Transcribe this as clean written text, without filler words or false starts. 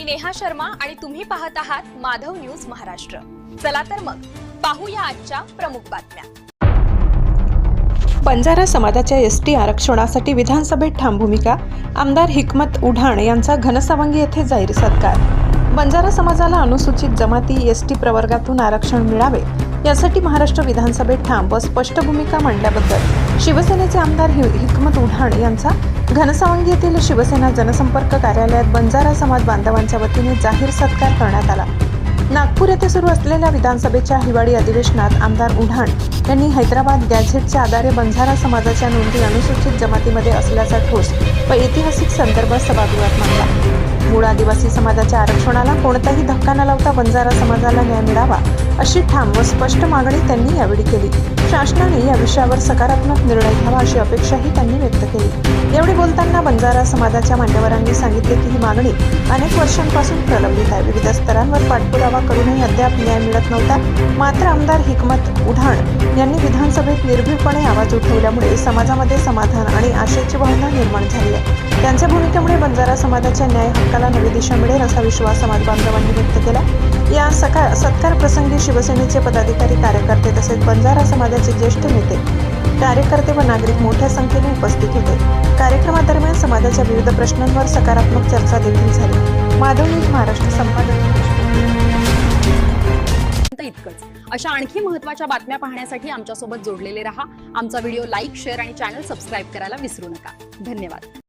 मी नेहा शर्मा आणि तुम्ही पाहत आहात माधव न्यूज महाराष्ट्र। चला तर मग पाहूया आजच्या प्रमुख बातम्या। बंजारा समाजाच्या एसटी आरक्षणासाठी विधानसभेत ठाम भूमिका। आमदार हिकमत उढाण यांचा घनसावंगी येथे जाहीर सत्कार। बंजारा समाजाला अनुसूचित जमाती एसटी प्रवर्गातून आरक्षण मिळावे यासाठी महाराष्ट्र विधानसभेत ठाम व स्पष्ट भूमिका मांडल्याबद्दल शिवसेनेचे आमदार हिकमत उढाण यांचा घनसावंगी येथील शिवसेना जनसंपर्क कार्यालयात बंजारा समाज बांधवांच्या वतीने जाहीर सत्कार करण्यात आला। नागपूर येथे सुरू असलेल्या विधानसभेच्या हिवाळी अधिवेशनात आमदार उढाण यांनी हैदराबाद गॅझेटच्या आधारे बंजारा समाजाच्या नोंदी अनुसूचित जमातीमध्ये असल्याचा ठोस व ऐतिहासिक संदर्भ सभागृहात मांडला। मूळ आदिवासी समाजाच्या आरक्षणाला कोणताही धक्का न लावता बंजारा समाजाला न्याय मिळावा अशी ठाम व स्पष्ट मागणी त्यांनी यावेळी केली। शासनाने या विषयावर सकारात्मक निर्णय घ्यावा अशी अपेक्षाही त्यांनी व्यक्त केली। यावेळी बोलताना बंजारा समाजाच्या मान्यवरांनी सांगितले की ही मागणी अनेक वर्षांपासून प्रलंबित आहे। विविध स्तरांवर पाठपुरावा करूनही अद्याप न्याय मिळत नव्हता। मात्र आमदार हिकमत उढाण यांनी विधानसभेत निर्भीडपणे आवाज उठवल्यामुळे समाजामध्ये समाधान आणि आशेची भावना निर्माण झाली आहे। त्यांच्या भूमिकेमुळे बंजारा समाजाच्या न्याय हक्काला नवी दिशा मिळेल असा विश्वास समाज बांधवांनी व्यक्त केला। या सत्कार प्रसंगी शिवसेनेचे पदाधिकारी कार्यकर्ते तसेच बंजारा समाजाचे ज्येष्ठ नेते कार्यकर्ते व नागरिक मोठ्या संख्येने उपस्थित होते। कार्यक्रमादरम्यान समाजाच्या विविध प्रश्नांवर सकारात्मक चर्चा देखील झाली। माधव न्यूज महाराष्ट्र संपादक इतकंच। अशा आणखी महत्त्वाच्या बातम्या पाहण्यासाठी आमच्या सोबत जोडलेले रहा। आमचा व्हिडिओ लाईक, शेअर आणि चॅनल सबस्क्राइब करायला विसरू नका। धन्यवाद।